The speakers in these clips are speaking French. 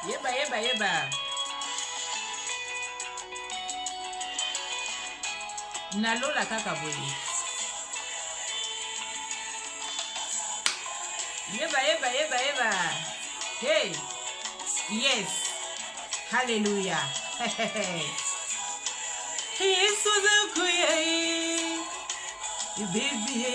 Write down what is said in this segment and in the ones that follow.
Yeba, yeba, yeba. Nalo la kakaboye. Yeba, yeba, yeba, yeba. Hey. Yes. Hallelujah. Baby.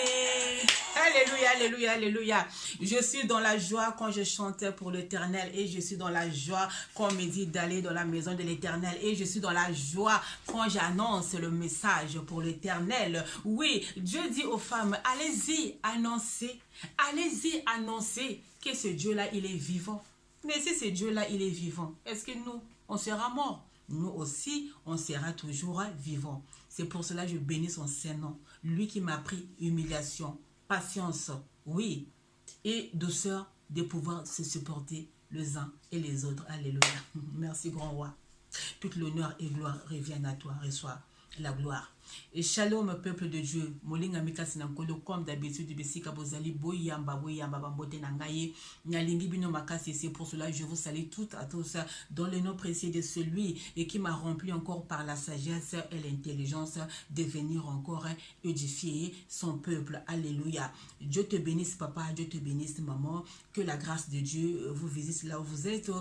Alléluia, alléluia, alléluia. Je suis dans la joie quand je chante pour l'Éternel et je suis dans la joie quand on me dit d'aller dans la maison de l'Éternel et je suis dans la joie quand j'annonce le message pour l'Éternel. Oui, Dieu dit aux femmes, allez-y, annoncez que ce Dieu-là, il est vivant. Mais si ce Dieu-là, il est vivant, est-ce que nous, on sera morts? Nous aussi, on sera toujours vivants. C'est pour cela que je bénis son Saint-Nom. Lui qui m'a pris humiliation, patience, oui, et douceur de pouvoir se supporter les uns et les autres. Alléluia. Merci, grand roi. Toute l'honneur et gloire reviennent à toi. Reçois la gloire. Et shalom, peuple de Dieu. Molinga mika sinankolo comme d'habitude besika bozali boyamba bambote nangaye. Nyalingi bino makasi, c'est pour cela que je vous salue toutes à tous dans le nom précieux de celui et qui m'a rempli encore par la sagesse et l'intelligence de venir encore édifier son peuple. Alléluia. Dieu te bénisse papa, Dieu te bénisse maman. Que la grâce de Dieu vous visite là où vous êtes.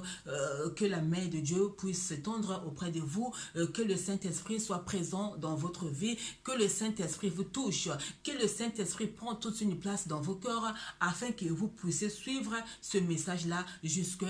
Que la main de Dieu puisse se tendre auprès de vous. Que le Saint-Esprit soit présent dans votre vie. Que le Saint-Esprit vous touche, que le Saint-Esprit prenne toute une place dans vos cœurs afin que vous puissiez suivre ce message-là jusqu'à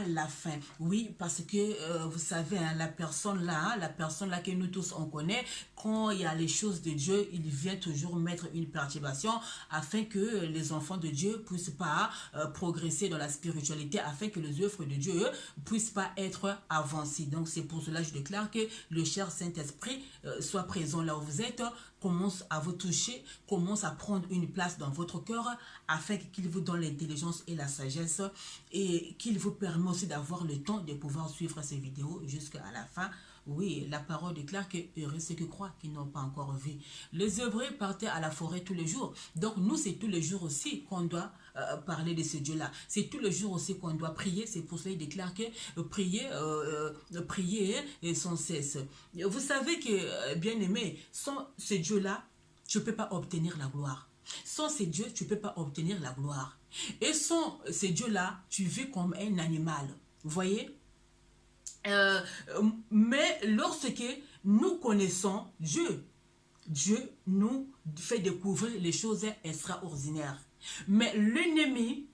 la fin. Oui, parce que vous savez, hein, la personne là que nous tous on connaît, quand il y a les choses de Dieu, il vient toujours mettre une perturbation afin que les enfants de Dieu puissent pas progresser dans la spiritualité, afin que les œuvres de Dieu puissent pas être avancées. Donc c'est pour cela que je déclare que le cher Saint-Esprit soit présent là où vous êtes, commence à vous toucher, commence à prendre une place dans votre cœur afin qu'il vous donne l'intelligence et la sagesse et qu'il vous permet aussi d'avoir le temps de pouvoir suivre ces vidéos jusqu'à la fin. Oui, la parole déclare que heureux ceux qui croient qu'ils n'ont pas encore vu. Les Hébreux partaient à la forêt tous les jours. Donc nous, c'est tous les jours aussi qu'on doit parler de ce Dieu-là. C'est tous les jours aussi qu'on doit prier. C'est pour cela qu'il déclare que prier sans cesse. Vous savez que, bien aimé, sans ce Dieu-là, tu ne peux pas obtenir la gloire. Sans ce Dieu, tu ne peux pas obtenir la gloire. Et sans ce Dieu-là, tu vis comme un animal. Vous voyez? Mais lorsque nous connaissons Dieu, Dieu nous fait découvrir les choses extraordinaires. Mais l'ennemi,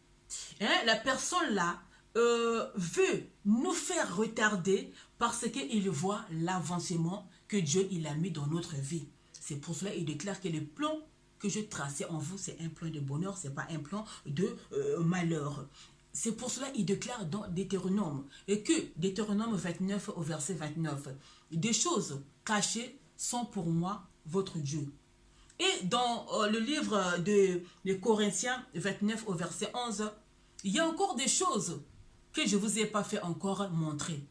la personne là, veut nous faire retarder parce qu'il voit l'avancement que Dieu il a mis dans notre vie. C'est pour cela qu'il déclare que le plan que je traçais en vous, c'est un plan de bonheur, ce n'est pas un plan de malheur. C'est pour cela qu'il déclare dans Deutéronome, et que Deutéronome 29 au verset 29, des choses cachées sont pour moi votre Dieu. Et dans le livre de Corinthiens 29 au verset 11, il y a encore des choses que je ne vous ai pas fait encore montrer.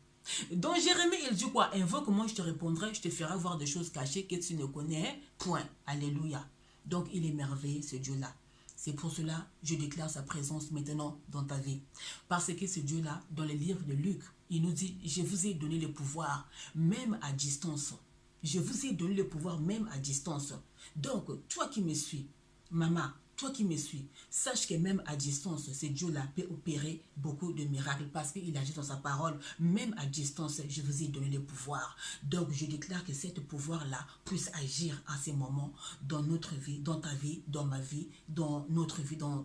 Dans Jérémie, il dit quoi? Invoque-moi, je te répondrai, je te ferai voir des choses cachées que tu ne connais point. Alléluia. Donc il est merveilleux ce Dieu-là. C'est pour cela que je déclare sa présence maintenant dans ta vie. Parce que ce Dieu-là, dans le livre de Luc, il nous dit, je vous ai donné le pouvoir, même à distance. Je vous ai donné le pouvoir, même à distance. Donc, toi qui me suis, maman, toi qui me suis, sache que même à distance, ce Dieu-là peut opérer beaucoup de miracles parce qu'il agit dans sa parole. Même à distance, je vous ai donné le pouvoir. Donc, je déclare que ce pouvoir-là puisse agir à ces moments dans notre vie, dans ta vie, dans ma vie, dans notre vie, dans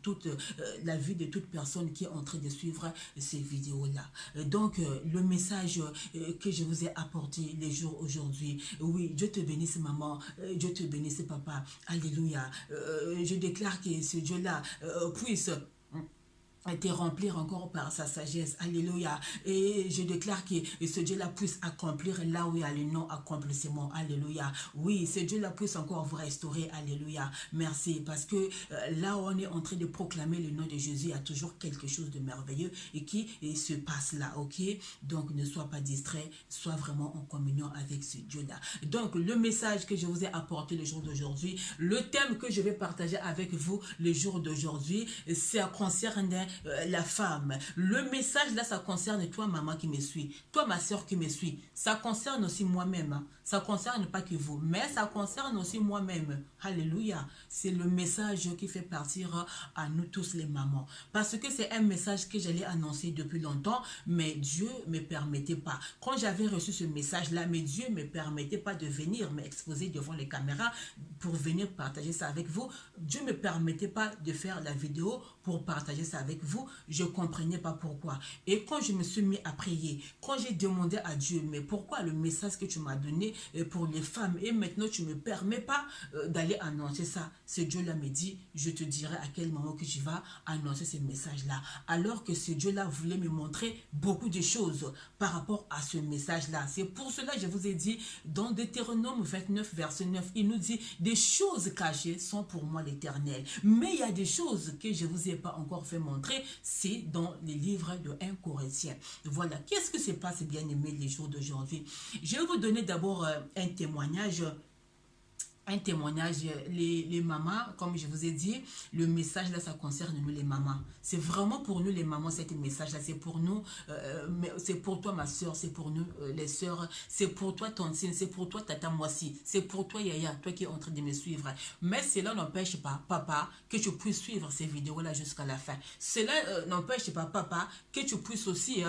toute la vie de toute personne qui est en train de suivre ces vidéos-là. Donc, le message que je vous ai apporté les jours aujourd'hui, oui, Dieu te bénisse maman, Dieu te bénisse papa, alléluia. Je déclare que ce Dieu-là puisse te remplir encore par sa sagesse, alléluia, et je déclare que ce Dieu-là puisse accomplir là où il y a le non-accomplissement, alléluia, oui, ce Dieu-là puisse encore vous restaurer, alléluia, merci, parce que là où on est en train de proclamer le nom de Jésus, il y a toujours quelque chose de merveilleux et qui se passe là, ok, donc ne sois pas distrait, sois vraiment en communion avec ce Dieu-là. Donc le message que je vous ai apporté le jour d'aujourd'hui, le thème que je vais partager avec vous le jour d'aujourd'hui, ça concerne la femme. Le message là, ça concerne toi, maman qui me suit, toi, ma soeur qui me suit. Ça concerne aussi moi-même. Hein. Ça concerne pas que vous, mais ça concerne aussi moi-même. Alléluia. C'est le message qui fait partir à nous tous les mamans. Parce que c'est un message que j'allais annoncer depuis longtemps, mais Dieu ne me permettait pas. Quand j'avais reçu ce message-là, mais Dieu ne me permettait pas de venir m'exposer devant les caméras pour venir partager ça avec vous. Dieu ne me permettait pas de faire la vidéo pour partager ça avec vous. Je ne comprenais pas pourquoi. Et quand je me suis mis à prier, quand j'ai demandé à Dieu, mais pourquoi le message que tu m'as donné pour les femmes et maintenant tu ne me permets pas d'aller annoncer ça, ce Dieu-là me dit, je te dirai à quel moment que tu vas annoncer ce message-là. Alors que ce Dieu-là voulait me montrer beaucoup de choses par rapport à ce message-là. C'est pour cela que je vous ai dit, dans Deutéronome 29, verset 9, il nous dit, des choses cachées sont pour moi l'Éternel. Mais il y a des choses que je ne vous ai pas encore fait montrer, c'est dans les livres de 1 Corinthiens. Voilà, qu'est-ce que se passe, bien aimé, les jours d'aujourd'hui? Je vais vous donner d'abord un témoignage. Les mamans, comme je vous ai dit, le message là, ça concerne nous les mamans. C'est vraiment pour nous les mamans, cet message là, c'est pour nous, c'est pour toi ma soeur, c'est pour nous les soeurs, c'est pour toi Tantine, c'est pour toi Tata Moissi, c'est pour toi Yaya, toi qui es en train de me suivre. Mais cela n'empêche pas, papa, que tu puisses suivre ces vidéos là jusqu'à la fin. Cela n'empêche pas, papa, que tu puisses aussi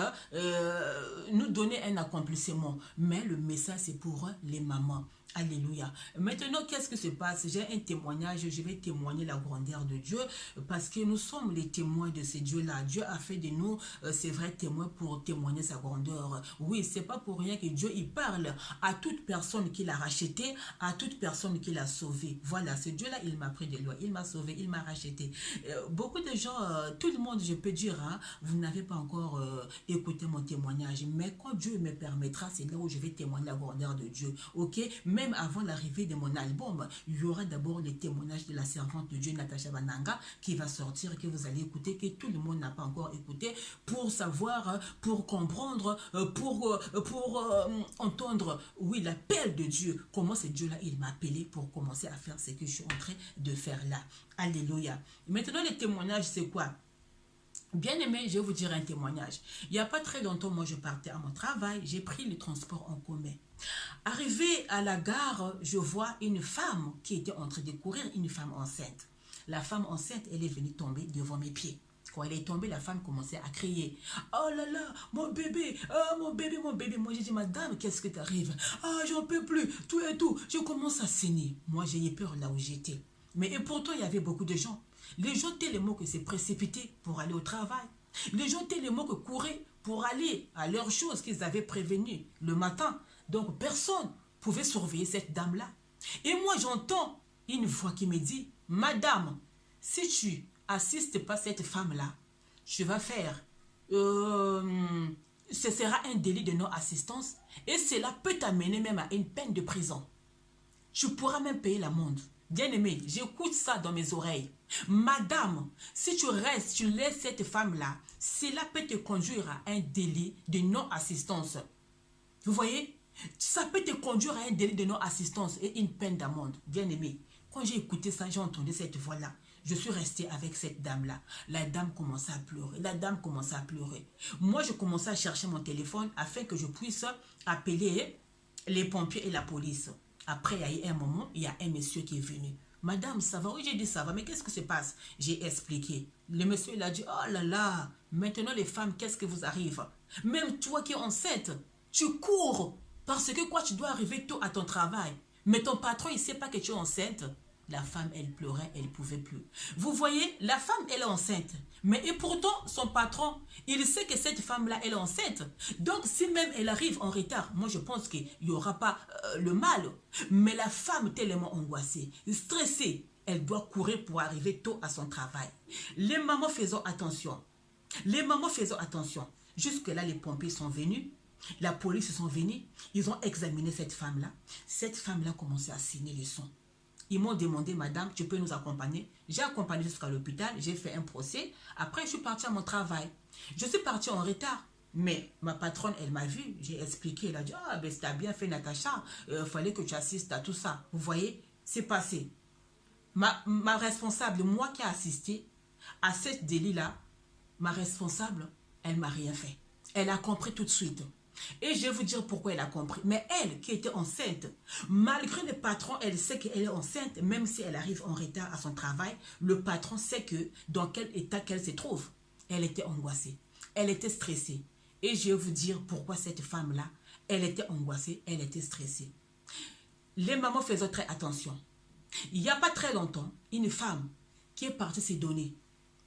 nous donner un accomplissement. Mais le message, c'est pour les mamans. Alléluia. Maintenant, qu'est-ce que se passe? J'ai un témoignage, je vais témoigner la grandeur de Dieu parce que nous sommes les témoins de ce Dieu-là. Dieu a fait de nous ces vrais témoins pour témoigner sa grandeur. Oui, c'est pas pour rien que Dieu, il parle à toute personne qu'il a racheté, à toute personne qu'il a sauvé. Voilà, ce Dieu-là, il m'a pris de loin, il m'a sauvé, il m'a racheté. Beaucoup de gens, tout le monde, je peux dire, hein, vous n'avez pas encore écouté mon témoignage, mais quand Dieu me permettra, c'est là où je vais témoigner la grandeur de Dieu. Ok? Même avant l'arrivée de mon album, il y aura d'abord le témoignage de la servante de Dieu, Natacha Bananga, qui va sortir, que vous allez écouter, que tout le monde n'a pas encore écouté, pour savoir, pour comprendre, pour entendre, oui, l'appel de Dieu. Comment ce Dieu-là, il m'a appelé pour commencer à faire ce que je suis en train de faire là. Alléluia. Maintenant, le témoignage, c'est quoi? Bien aimé, je vais vous dire un témoignage. Il n'y a pas très longtemps, moi, je partais à mon travail, j'ai pris le transport en commun. Arrivé à la gare, je vois une femme qui était en train de courir, une femme enceinte. La femme enceinte, elle est venue tomber devant mes pieds. Quand elle est tombée, la femme commençait à crier. Oh là là, mon bébé, oh mon bébé, mon bébé. Moi, j'ai dit, madame, qu'est-ce que t'arrive? Ah, j'en peux plus, tout et tout. Je commence à saigner. Moi, j'ai eu peur là où j'étais. Mais et pourtant, il y avait beaucoup de gens. Les gens tellement que c'est précipité pour aller au travail. Les gens tellement que couraient pour aller à leurs choses qu'ils avaient prévenues le matin. Donc, personne ne pouvait surveiller cette dame-là. Et moi, j'entends une voix qui me dit, madame, si tu assistes pas cette femme-là, tu vas faire, ce sera un délit de non-assistance et cela peut t'amener même à une peine de prison. Tu pourras même payer l'amende. Bien-aimé, j'écoute ça dans mes oreilles. Madame, si tu restes, tu laisses cette femme-là, cela peut te conduire à un délit de non-assistance. Vous voyez? Ça peut te conduire à un délit de non-assistance et une peine d'amende. Bien-aimé, quand j'ai écouté ça, j'ai entendu cette voix-là. Je suis restée avec cette dame-là. La dame commençait à pleurer. La dame commençait à pleurer. Moi, je commençais à chercher mon téléphone afin que je puisse appeler les pompiers et la police. Après, il y a eu un moment, il y a un monsieur qui est venu. Madame, ça va? Oui, j'ai dit ça va, mais qu'est-ce que se passe? J'ai expliqué. Le monsieur, il a dit, oh là là, maintenant les femmes, qu'est-ce que vous arrive? Même toi qui es enceinte, tu cours parce que quoi, tu dois arriver tôt à ton travail. Mais ton patron, il ne sait pas que tu es enceinte. La femme, elle pleurait, elle ne pouvait plus. Vous voyez, la femme, elle est enceinte. Mais et pourtant, son patron, il sait que cette femme-là, elle est enceinte. Donc, si même elle arrive en retard, moi, je pense qu'il n'y aura pas le mal. Mais la femme, tellement angoissée, stressée, elle doit courir pour arriver tôt à son travail. Les mamans, faisons attention. Les mamans, faisons attention. Jusque-là, les pompiers sont venus. La police sont venus. Ils ont examiné cette femme-là. Cette femme-là commençait à signer les sons. Ils m'ont demandé, madame, tu peux nous accompagner? J'ai accompagné jusqu'à l'hôpital, j'ai fait un procès. Après, je suis partie à mon travail. Je suis partie en retard. Mais ma patronne, elle m'a vu. J'ai expliqué. Elle a dit, ah, ben, t'as bien fait, Natacha. Fallait que tu assistes à tout ça. Vous voyez, c'est passé. Ma responsable, moi qui ai assisté à ce délit-là, ma responsable, elle m'a rien fait. Elle a compris tout de suite. Et je vais vous dire pourquoi elle a compris. Mais elle, qui était enceinte, malgré le patron, elle sait qu'elle est enceinte, même si elle arrive en retard à son travail, le patron sait que dans quel état qu'elle se trouve. Elle était angoissée. Elle était stressée. Et je vais vous dire pourquoi cette femme-là, elle était angoissée, elle était stressée. Les mamans faisaient très attention. Il n'y a pas très longtemps, une femme qui est partie se donner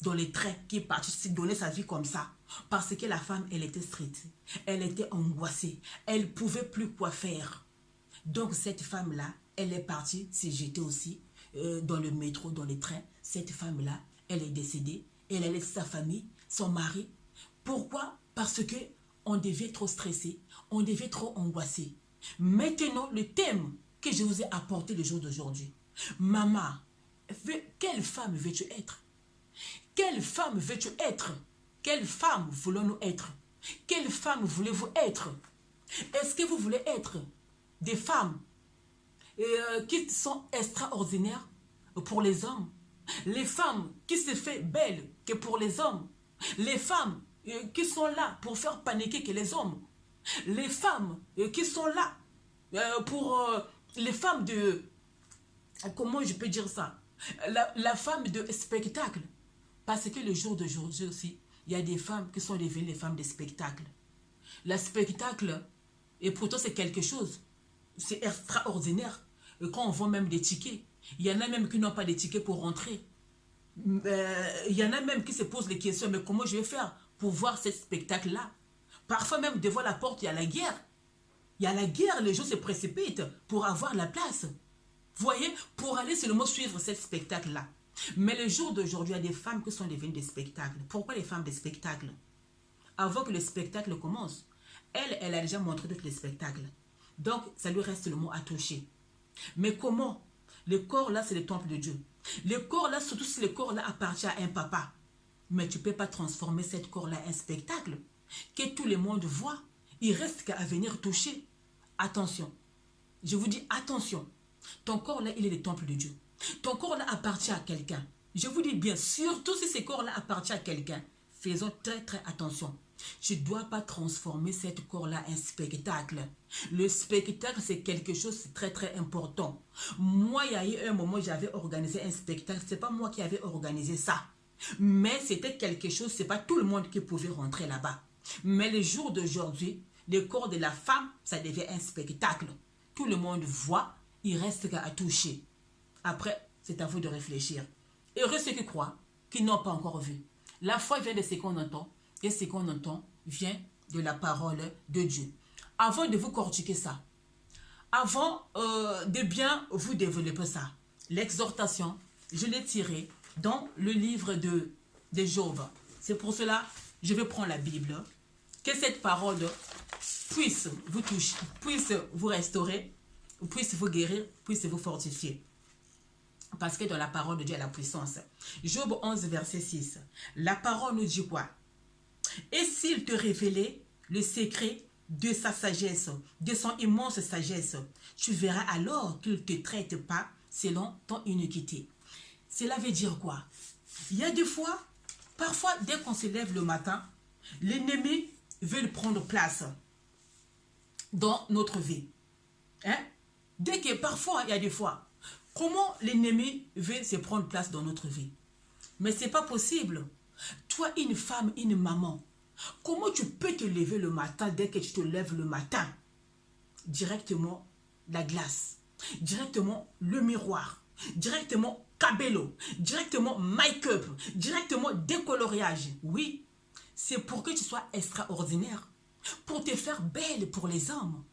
dans les traits, qui est partie se donner sa vie comme ça, parce que la femme, elle était stressée, elle était angoissée, elle ne pouvait plus quoi faire. Donc cette femme-là, elle est partie se jeter aussi dans le métro, dans les trains. Cette femme-là, elle est décédée, elle a laissé sa famille, son mari. Pourquoi? Parce que on devait trop stresser, on devait trop angoisser. Maintenant, le thème que je vous ai apporté le jour d'aujourd'hui. Maman, quelle femme veux-tu être? Quelle femme veux-tu être? Quelle femme voulons-nous être? Quelle femme voulez-vous être? Est-ce que vous voulez être des femmes qui sont extraordinaires pour les hommes? Les femmes qui se font belles que pour les hommes? Les femmes qui sont là pour faire paniquer que les hommes? Les femmes qui sont là pour les femmes de... Comment je peux dire ça? La femme de spectacle. Parce que le jour d'aujourd'hui aussi, il y a des femmes qui sont devenues les femmes de spectacle. Le spectacle, et pourtant c'est quelque chose, c'est extraordinaire. Quand on vend même des tickets, il y en a même qui n'ont pas de tickets pour rentrer. Il y en a même qui se posent les questions, mais comment je vais faire pour voir ce spectacle-là? Parfois même devant la porte, il y a la guerre. Il y a la guerre, les gens se précipitent pour avoir la place. Vous voyez, pour aller seulement suivre ce spectacle-là. Mais le jour d'aujourd'hui, il y a des femmes qui sont devenues des spectacles. Pourquoi les femmes des spectacles? Avant que le spectacle commence, elle a déjà montré tous les spectacles. Donc, ça lui reste le mot à toucher. Mais comment? Le corps là, c'est le temple de Dieu. Le corps là, surtout si le corps là appartient à un papa. Mais tu ne peux pas transformer ce corps là en spectacle que tout le monde voit. Il reste qu'à venir toucher. Attention. Je vous dis attention. Ton corps là, il est le temple de Dieu. Ton corps là appartient à quelqu'un. Je vous dis bien, surtout si ce corps là appartient à quelqu'un, faisons très très attention. Tu ne dois pas transformer ce corps là en spectacle. Le spectacle, c'est quelque chose de très très important. Moi, il y a eu un moment, j'avais organisé un spectacle. Ce n'est pas moi qui avais organisé ça. Mais c'était quelque chose, ce n'est pas tout le monde qui pouvait rentrer là-bas. Mais le jour d'aujourd'hui, le corps de la femme, ça devient un spectacle. Tout le monde voit, il reste qu'à toucher. Après, c'est à vous de réfléchir. Heureux ceux qui croient, qui n'ont pas encore vu. La foi vient de ce qu'on entend, et ce qu'on entend vient de la parole de Dieu. Avant de vous cortiquer ça, avant de bien vous développer ça, l'exhortation, je l'ai tirée dans le livre de Job. C'est pour cela que je vais prendre la Bible, que cette parole puisse vous toucher, puisse vous restaurer, puisse vous guérir, puisse vous fortifier. Parce que dans la parole de Dieu, il y a la puissance. Job 11, verset 6. La parole nous dit quoi? Et s'il te révélait le secret de sa sagesse, de son immense sagesse, tu verras alors qu'il ne te traite pas selon ton iniquité. Cela veut dire quoi? Il y a des fois, parfois, dès qu'on se lève le matin, l'ennemi veut prendre place dans notre vie. Hein? Dès que parfois, il y a des fois, comment l'ennemi veut se prendre place dans notre vie? Mais ce n'est pas possible. Toi, une femme, une maman, comment tu peux te lever le matin dès que tu te lèves le matin? Directement la glace, directement le miroir, directement cabello, directement make-up, directement décoloriage. Oui, c'est pour que tu sois extraordinaire, pour te faire belle pour les hommes.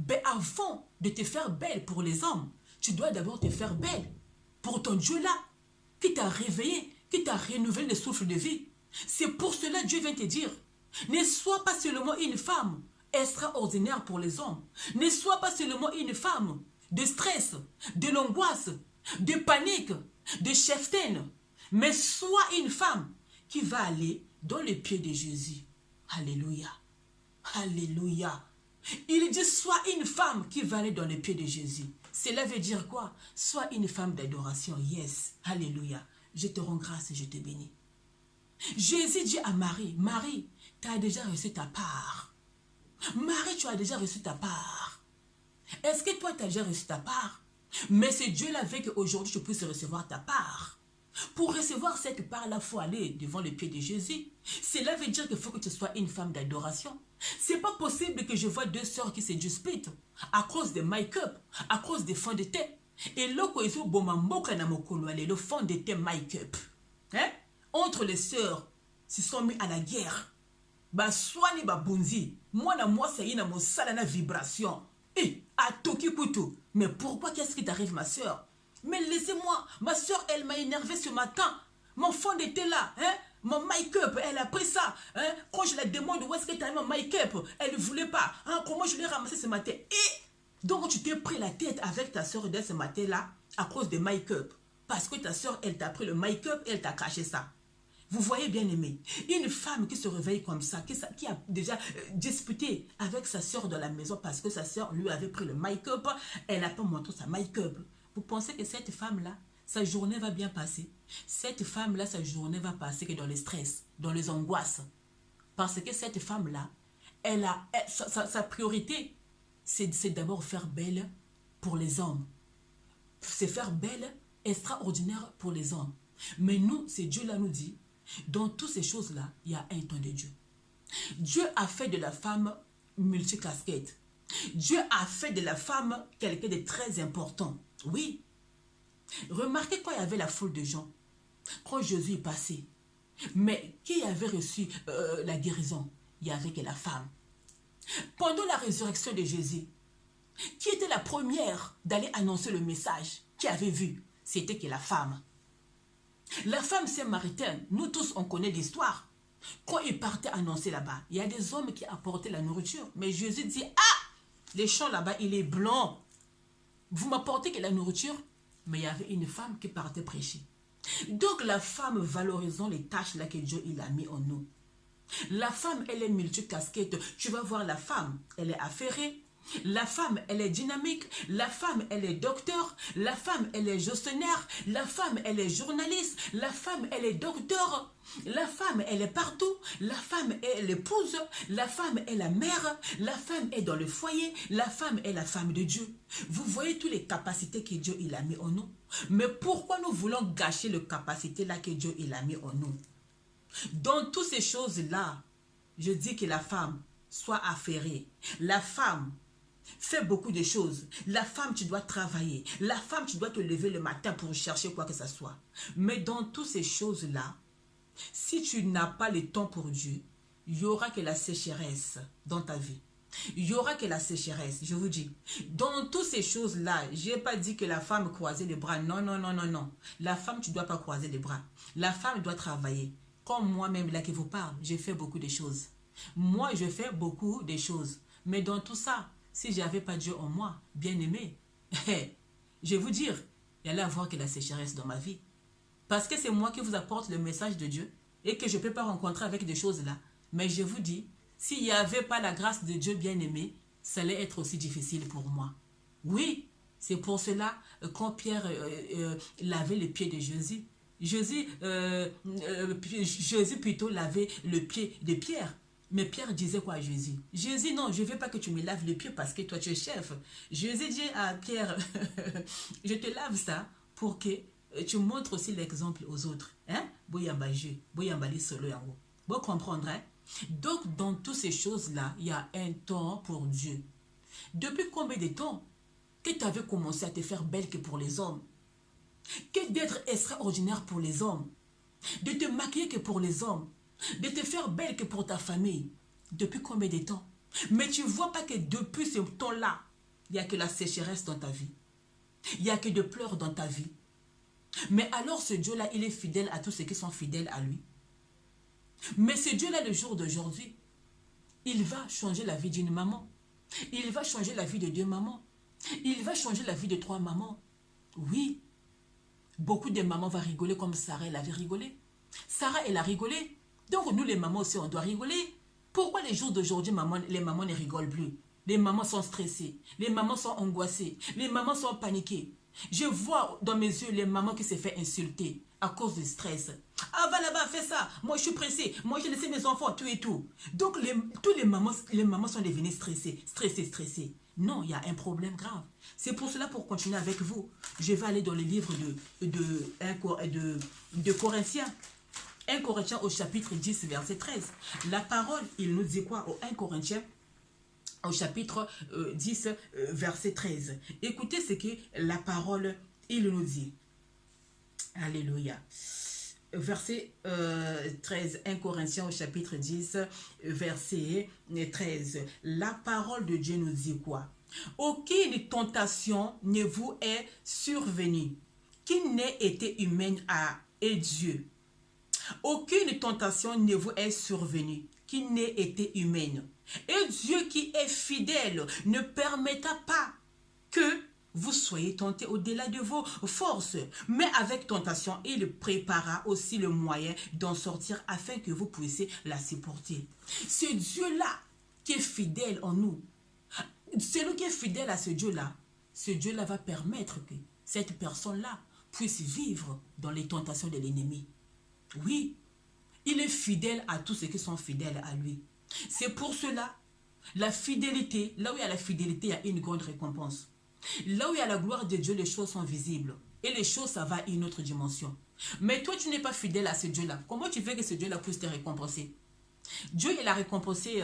Mais avant de te faire belle pour les hommes, tu dois d'abord te faire belle pour ton Dieu là, qui t'a réveillé, qui t'a renouvelé le souffle de vie. C'est pour cela que Dieu vient te dire, ne sois pas seulement une femme extraordinaire pour les hommes. Ne sois pas seulement une femme de stress, de l'angoisse, de panique, de cheftaine. Mais sois une femme qui va aller dans les pieds de Jésus. Alléluia. Alléluia. Il dit, sois une femme qui va aller dans les pieds de Jésus. Cela veut dire quoi? Sois une femme d'adoration. Yes. Alléluia. Je te rends grâce et je te bénis. Jésus dit à Marie, Marie, tu as déjà reçu ta part. Marie, tu as déjà reçu ta part. Est-ce que toi, tu as déjà reçu ta part? Mais c'est Dieu-là veut qu'aujourd'hui, tu puisses recevoir ta part. Pour recevoir cette part-là, il faut aller devant le pied de Jésus. Cela veut dire qu'il faut que tu sois une femme d'adoration. C'est pas possible que je vois deux sœurs qui se disputent à cause de make-up, à cause des fonds de teint. Et là, quand ils ont le fond de teint make-up. Hein? Entre les sœurs, se sont mis à la guerre. Bah, soigne ba bonzi. Moi, c'est une vibration. Et à Toki Kutu. Mais pourquoi qu'est-ce qui t'arrive, ma soeur? Mais laissez-moi. Ma soeur, elle m'a énervé ce matin. Mon fond était là. Hein? Mon make-up, elle a pris ça. Hein? Quand je la demande où est-ce que tu as mon make-up, elle ne voulait pas. Hein? Comment je l'ai ramassé ce matin? Et donc, tu t'es pris la tête avec ta soeur dès ce matin-là à cause de make-up. Parce que ta soeur, elle t'a pris le make-up et elle t'a caché ça. Vous voyez, bien aimé, une femme qui se réveille comme ça, qui a déjà disputé avec sa soeur dans la maison parce que sa soeur lui avait pris le make-up, elle n'a pas montré sa make-up. Vous pensez que cette femme-là, sa journée va bien passer? Cette femme-là, sa journée va passer que dans le stress, dans les angoisses. Parce que cette femme-là, sa priorité, c'est d'abord faire belle pour les hommes. C'est faire belle, extraordinaire pour les hommes. Mais nous, c'est Dieu là nous dit, dans toutes ces choses-là, il y a un temps de Dieu. Dieu a fait de la femme multicasquette. Dieu a fait de la femme quelqu'un de très important. Oui. Remarquez quand il y avait la foule de gens, quand Jésus est passé. Mais qui avait reçu la guérison? Il y avait que la femme. Pendant la résurrection de Jésus, qui était la première d'aller annoncer le message? Qui avait vu? C'était que la femme. La femme samaritaine, nous tous on connaît l'histoire. Quand il partait annoncer là-bas, il y a des hommes qui apportaient la nourriture. Mais Jésus dit, ah, les champs là-bas, il est blanc. Vous m'apportez que la nourriture? Mais il y avait une femme qui partait prêcher. Donc la femme valorisant les tâches là que Dieu il a mis en nous. La femme, elle est multicasquette. Tu vas voir la femme, elle est affairée. La femme, elle est dynamique. La femme, elle est docteur. La femme, elle est gestionnaire. La femme, elle est journaliste. La femme, elle est docteur. La femme, elle est partout. La femme est l'épouse. La femme est la mère. La femme est dans le foyer. La femme est la femme de Dieu. Vous voyez toutes les capacités que Dieu il a mis en nous. Mais pourquoi nous voulons gâcher les capacités là que Dieu il a mis en nous? Dans toutes ces choses-là, je dis que la femme soit affairée. La femme fais beaucoup de choses. La femme, tu dois travailler. La femme, tu dois te lever le matin pour chercher quoi que ce soit. Mais dans toutes ces choses-là, si tu n'as pas le temps pour Dieu, il y aura que la sécheresse dans ta vie. Il y aura que la sécheresse, je vous dis. Dans toutes ces choses-là, je n'ai pas dit que la femme croisait les bras. Non, non, non, non, non. La femme, tu ne dois pas croiser les bras. La femme doit travailler. Comme moi-même, là qui vous parle, j'ai fait beaucoup de choses. Moi, je fais beaucoup de choses. Mais dans tout ça, si je n'avais pas Dieu en moi, bien aimé, je vais vous dire, il y allait avoir que la sécheresse dans ma vie. Parce que c'est moi qui vous apporte le message de Dieu et que je ne peux pas rencontrer avec des choses là. Mais je vous dis, s'il n'y avait pas la grâce de Dieu bien aimé, ça allait être aussi difficile pour moi. Oui, c'est pour cela quand Pierre lavait les pieds de Jésus, Jésus plutôt lavait le pied de Pierre. Mais Pierre disait quoi à Jésus? Jésus, non, je ne veux pas que tu me laves les pieds parce que toi tu es chef. Jésus dit à Pierre, je te lave ça pour que tu montres aussi l'exemple aux autres. Hein? Vous comprendrez? Donc, dans toutes ces choses-là, il y a un temps pour Dieu. Depuis combien de temps que tu avais commencé à te faire belle que pour les hommes? Que d'être extraordinaire pour les hommes? De te maquiller que pour les hommes? De te faire belle que pour ta famille? Depuis combien de temps? Mais tu ne vois pas que depuis ce temps-là, il n'y a que la sécheresse dans ta vie. Il n'y a que de pleurs dans ta vie. Mais alors ce Dieu-là, il est fidèle à tous ceux qui sont fidèles à lui. Mais ce Dieu-là, le jour d'aujourd'hui, il va changer la vie d'une maman. Il va changer la vie de 2 mamans. Il va changer la vie de 3 mamans. Oui. Beaucoup de mamans vont rigoler comme Sarah, elle avait rigolé. Sarah, elle a rigolé. Donc nous, les mamans aussi, on doit rigoler. Pourquoi les jours d'aujourd'hui, les mamans ne rigolent plus? Les mamans sont stressées. Les mamans sont angoissées. Les mamans sont paniquées. Je vois dans mes yeux les mamans qui se font insulter à cause du stress. Ah, va là-bas, fais ça. Moi, je suis pressée. Moi, j'ai laissé mes enfants, tout et tout. Donc, tous les mamans sont devenues stressées. Non, il y a un problème grave. C'est pour cela, pour continuer avec vous, je vais aller dans le livre de Corinthiens. 1 Corinthiens au chapitre 10, verset 13. La parole, il nous dit quoi au 1 Corinthiens au chapitre 10, verset 13. Écoutez ce que la parole, il nous dit. Alléluia. Verset 13, 1 Corinthiens au chapitre 10, verset 13. La parole de Dieu nous dit quoi? Aucune tentation ne vous est survenue qui n'ait été humaine et Dieu. Aucune tentation ne vous est survenue qui n'ait été humaine. Et Dieu qui est fidèle ne permettra pas que vous soyez tentés au-delà de vos forces. Mais avec tentation, il prépara aussi le moyen d'en sortir afin que vous puissiez la supporter. C'est Dieu-là qui est fidèle en nous. Celui qui est fidèle à ce Dieu-là va permettre que cette personne-là puisse vivre dans les tentations de l'ennemi. Oui, il est fidèle à tous ceux qui sont fidèles à lui. C'est pour cela, la fidélité, là où il y a la fidélité, il y a une grande récompense. Là où il y a la gloire de Dieu, les choses sont visibles. Et les choses, ça va à une autre dimension. Mais toi, tu n'es pas fidèle à ce Dieu-là. Comment tu veux que ce Dieu-là puisse te récompenser? Dieu, il a récompensé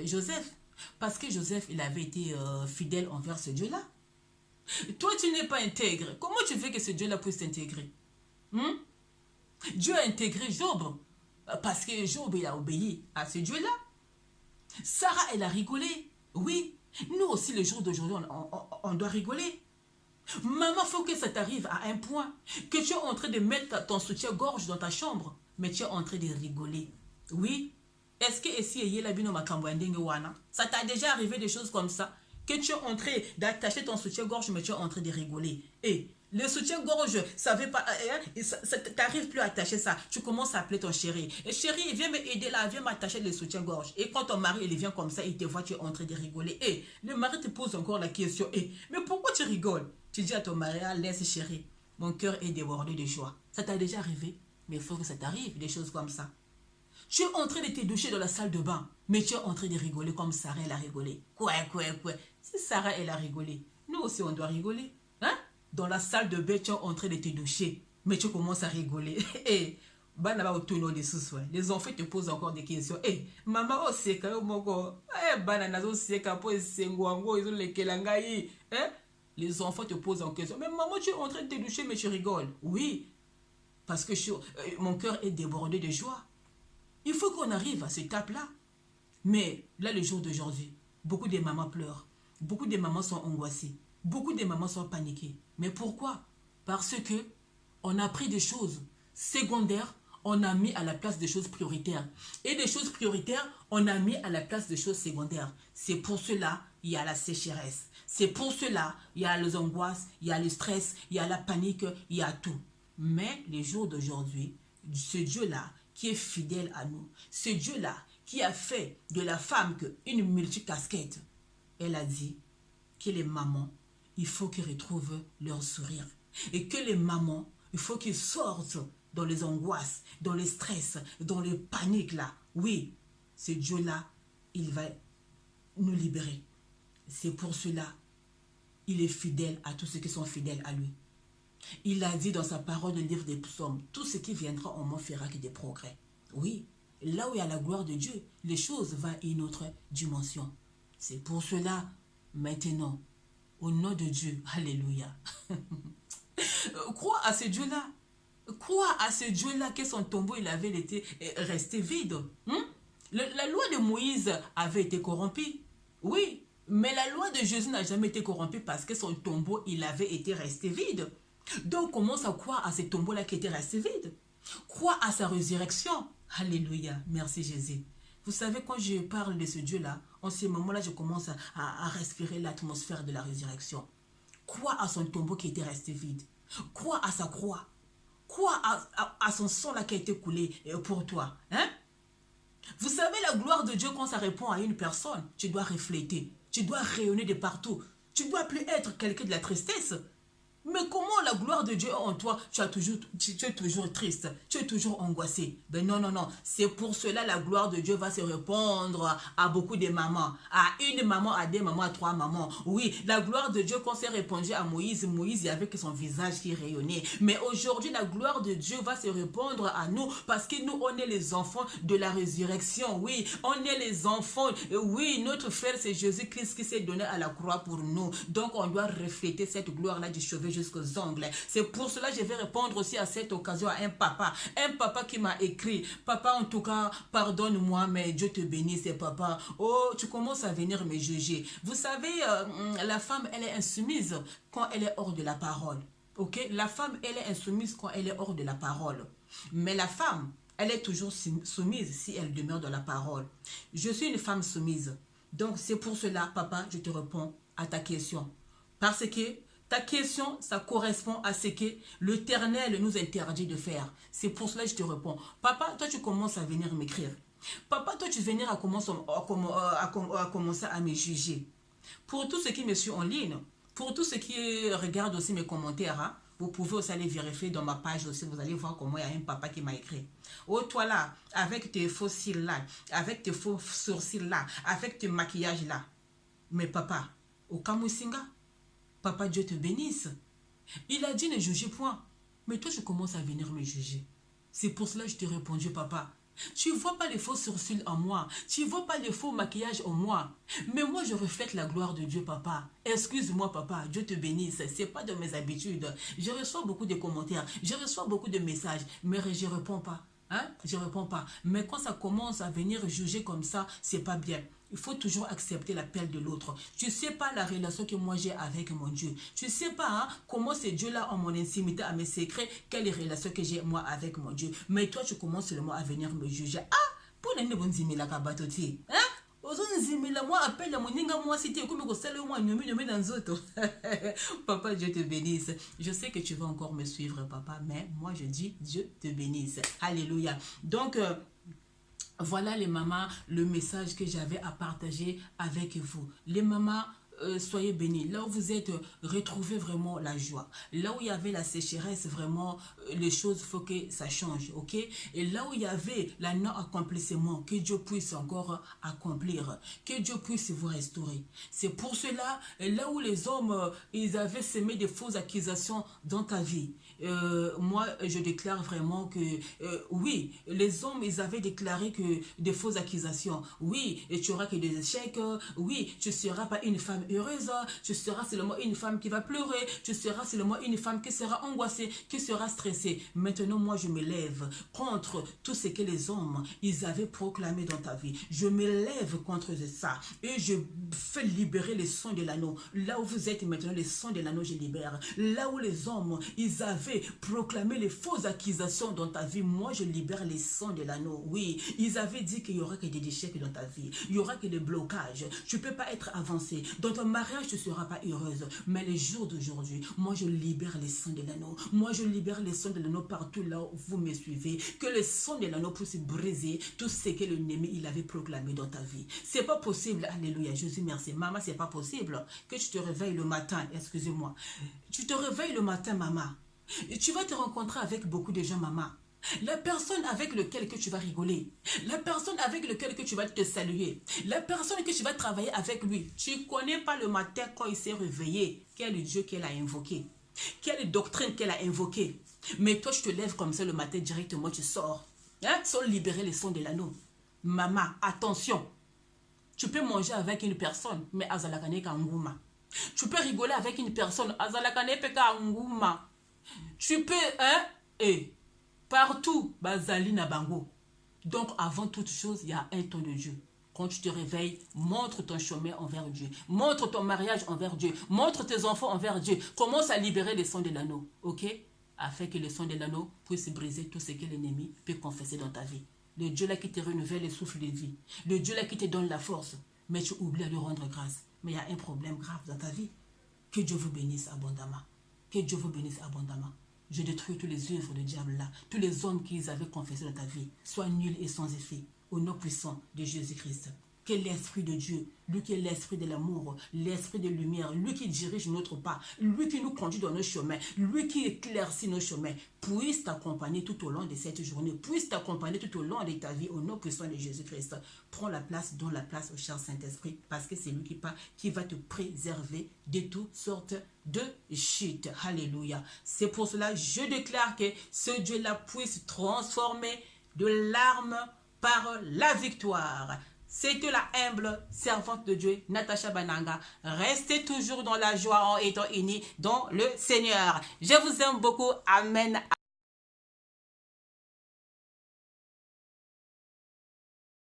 Joseph. Parce que Joseph, il avait été fidèle envers ce Dieu-là. Toi, tu n'es pas intègre. Comment tu veux que ce Dieu-là puisse t'intégrer? Dieu a intégré Job. Parce que Job, il a obéi à ce Dieu-là. Sarah, elle a rigolé. Oui. Nous aussi, le jour d'aujourd'hui, on doit rigoler. Maman, il faut que ça t'arrive à un point que tu es en train de mettre ton soutien-gorge dans ta chambre, mais tu es en train de rigoler. Oui. Est-ce que ça t'a déjà arrivé des choses comme ça? Que tu es en train d'attacher ton soutien-gorge, mais tu es en train de rigoler. Et le soutien-gorge, ça ne veut pas, tu n'arrives plus à attacher ça. Tu commences à appeler ton chéri. Et chéri, viens m'aider là, viens m'attacher le soutien-gorge. Et quand ton mari, il vient comme ça, il te voit, tu es en train de rigoler. Et le mari te pose encore la question. Mais pourquoi tu rigoles? Tu dis à ton mari, laisse chéri, mon cœur est débordé de joie. Ça t'a déjà arrivé? Mais il faut que ça t'arrive, des choses comme ça. Tu es en train de te doucher dans la salle de bain, mais tu es en train de rigoler comme Sarah, elle a rigolé. Quoi. Si Sarah, elle a rigolé, nous aussi, on doit rigoler. Hein? Dans la salle de bain, tu es en train de te doucher, mais tu commences à rigoler. Les enfants te posent encore des questions. Maman, les enfants te posent en question. Mais maman, tu es en train de te doucher, mais tu rigoles. Oui, parce que mon cœur est débordé de joie. Il faut qu'on arrive à cette étape-là. Mais là, le jour d'aujourd'hui, beaucoup de mamans pleurent. Beaucoup de mamans sont angoissées. Beaucoup de mamans sont paniquées. Mais pourquoi? Parce que on a pris des choses secondaires, on a mis à la place des choses prioritaires. Et des choses prioritaires, on a mis à la place des choses secondaires. C'est pour cela, il y a la sécheresse. C'est pour cela, il y a les angoisses, il y a le stress, il y a la panique, il y a tout. Mais les jours d'aujourd'hui, ce Dieu-là, qui est fidèle à nous. Ce Dieu-là qui a fait de la femme une multicasquette. Elle a dit que les mamans, il faut qu'ils retrouvent leur sourire. Et que les mamans, il faut qu'ils sortent dans les angoisses, dans les stress, dans les paniques là. Oui, ce Dieu-là, il va nous libérer. C'est pour cela, il est fidèle à tous ceux qui sont fidèles à lui. Il a dit dans sa parole du livre des psaumes, tout ce qui viendra en moi fera que des progrès. Oui, là où il y a la gloire de Dieu, les choses vont à une autre dimension. C'est pour cela, maintenant, au nom de Dieu, alléluia. Crois à ce Dieu-là. Crois à ce Dieu-là que son tombeau, il avait été resté vide. La loi de Moïse avait été corrompue. Oui, mais la loi de Jésus n'a jamais été corrompue parce que son tombeau, il avait été resté vide. Donc, commence à croire à ce tombeau-là qui était resté vide. Crois à sa résurrection. Alléluia. Merci Jésus. Vous savez, quand je parle de ce Dieu-là, en ce moment-là, je commence à respirer l'atmosphère de la résurrection. Crois à son tombeau qui était resté vide. Crois à sa croix. Crois à son sang-là qui a été coulé pour toi. Hein? Vous savez, la gloire de Dieu, quand ça répond à une personne, tu dois refléter. Tu dois rayonner de partout. Tu ne dois plus être quelqu'un de la tristesse. Mais comment la gloire de Dieu est en toi, tu es toujours triste, tu es toujours angoissé. Ben non, non, non. C'est pour cela la gloire de Dieu va se répandre à beaucoup de mamans. À une maman, à deux mamans, à trois mamans. Oui, la gloire de Dieu, quand c'est répandu à Moïse, Moïse, il y avait que son visage qui rayonnait. Mais aujourd'hui, la gloire de Dieu va se répandre à nous parce que nous, on est les enfants de la résurrection. Oui, on est les enfants. Oui, notre frère, c'est Jésus-Christ qui s'est donné à la croix pour nous. Donc, on doit refléter cette gloire-là du cheveu jusqu'aux ongles. C'est pour cela que je vais répondre aussi à cette occasion à un papa qui m'a écrit: papa, en tout cas, pardonne-moi, mais Dieu te bénisse, papa. Oh, tu commences à venir me juger. Vous savez, la femme, elle est insoumise quand elle est hors de la parole. Ok? La femme, elle est insoumise quand elle est hors de la parole. Mais la femme, elle est toujours soumise si elle demeure dans la parole. Je suis une femme soumise. Donc, c'est pour cela, papa, je te réponds à ta question. Parce que ta question, ça correspond à ce que l'Éternel nous interdit de faire. C'est pour cela que je te réponds. Papa, toi, tu commences à venir m'écrire. Papa, toi, tu venir à commencer à me juger. Pour tous ceux qui me suivent en ligne, pour tous ceux qui regardent aussi mes commentaires, hein, vous pouvez aussi aller vérifier dans ma page aussi, vous allez voir comment il y a un papa qui m'a écrit. Oh, toi là, avec tes faux cils là, avec tes faux sourcils là, avec tes maquillages là. Mais papa, au Kamusinga, papa, Dieu te bénisse. Il a dit ne jugez point. Mais toi, tu commences à venir me juger. C'est pour cela que je t'ai répondu, papa. Tu ne vois pas les faux sourcils en moi. Tu ne vois pas les faux maquillages en moi. Mais moi, je reflète la gloire de Dieu, papa. Excuse-moi, papa. Dieu te bénisse. Ce n'est pas de mes habitudes. Je reçois beaucoup de commentaires. Je reçois beaucoup de messages. Mais je ne réponds pas. Hein? Je ne réponds pas. Mais quand ça commence à venir juger comme ça, c'est pas bien. Il faut toujours accepter l'appel de l'autre. Tu ne sais pas la relation que moi j'ai avec mon Dieu. Tu ne sais pas hein, comment ces dieux-là ont mon intimité, à mes secrets, quelle relation que j'ai moi avec mon Dieu. Mais toi, tu commences seulement à venir me juger. Ah, pour ne pas dire la kabatoti. Hein? Moi, appelle mon ninga, moi, si tu es comme moi, dans autres. Papa, Dieu te bénisse. Je sais que tu vas encore me suivre, papa, mais moi, je dis Dieu te bénisse. Alléluia. Donc, voilà les mamans, le message que j'avais à partager avec vous. Les mamans, soyez bénis. Là où vous êtes, retrouvez vraiment la joie. Là où il y avait la sécheresse, vraiment, les choses, il faut que ça change, ok? Et là où il y avait la non-accomplissement, que Dieu puisse encore accomplir, que Dieu puisse vous restaurer. C'est pour cela, là où les hommes, ils avaient semé des fausses accusations dans ta vie, moi, je déclare vraiment que, oui, les hommes, ils avaient déclaré que des fausses accusations. Oui, et tu auras que des échecs. Oui, tu ne seras pas une femme heureuse. Tu seras seulement une femme qui va pleurer. Tu seras seulement une femme qui sera angoissée, qui sera stressée. Maintenant, moi, je me lève contre tout ce que les hommes, ils avaient proclamé dans ta vie. Je me lève contre ça. Et je fais libérer les sons de l'anneau. Là où vous êtes maintenant, les sons de l'anneau, je libère. Là où les hommes, ils avaient proclamé les fausses accusations dans ta vie, moi, je libère les sons de l'anneau. Oui, ils avaient dit qu'il n'y aura que des échecs dans ta vie. Il n'y aura que des blocages. Tu ne peux pas être avancé. Dans ton mariage, tu ne seras pas heureuse. Mais les jours d'aujourd'hui, moi, je libère les sons de l'anneau. Moi, je libère les sons de l'anneau partout là où vous me suivez. Que les sons de l'anneau puissent briser tout ce que l'ennemi, il avait proclamé dans ta vie. C'est pas possible. Alléluia. Jésus, merci. Maman, c'est pas possible que tu te réveilles le matin. Excusez-moi. Tu te réveilles le matin, maman. Et tu vas te rencontrer avec beaucoup de gens, maman. La personne avec laquelle que tu vas rigoler, la personne avec laquelle que tu vas te saluer, la personne que tu vas travailler avec lui, tu ne connais pas le matin quand il s'est réveillé, quel Dieu qu'elle a invoqué, quelle doctrine qu'elle a invoquée. Mais toi, je te lèves comme ça le matin directement, tu sors, hein, sans libérer les sons de l'anneau. Maman, attention, tu peux manger avec une personne, mais azalakane kangouma. Tu peux rigoler avec une personne, azalakane peka ngouma. Tu peux, hein, et partout, bazali na bango. Donc, avant toute chose, il y a un temps de Dieu. Quand tu te réveilles, montre ton chemin envers Dieu. Montre ton mariage envers Dieu. Montre tes enfants envers Dieu. Commence à libérer les sons de l'anneau, ok? Afin que les sons de l'anneau puissent briser tout ce que l'ennemi peut confesser dans ta vie. Le Dieu là qui te renouvelle le souffle de vie. Le Dieu là qui te donne la force. Mais tu oublies à lui rendre grâce. Mais il y a un problème grave dans ta vie. Que Dieu vous bénisse abondamment. Que Dieu vous bénisse abondamment. Je détruis tous les œuvres du diable là, tous les hommes qu'ils avaient confessés dans ta vie, soient nuls et sans effet, au nom puissant de Jésus-Christ. que l'Esprit de Dieu, lui qui est l'Esprit de l'amour, l'Esprit de lumière, lui qui dirige notre pas, lui qui nous conduit dans nos chemins, lui qui éclaircit nos chemins, puisse t'accompagner tout au long de cette journée, puisse t'accompagner tout au long de ta vie, au nom puissant de Jésus-Christ. Prends la place, donne la place au cher Saint-Esprit, parce que c'est lui qui va te préserver de toutes sortes de chutes. Alléluia. C'est pour cela que je déclare que ce Dieu-là puisse transformer de larmes par la victoire. C'était la humble servante de Dieu, Natacha Bananga. Restez toujours dans la joie en étant unis dans le Seigneur. Je vous aime beaucoup. Amen.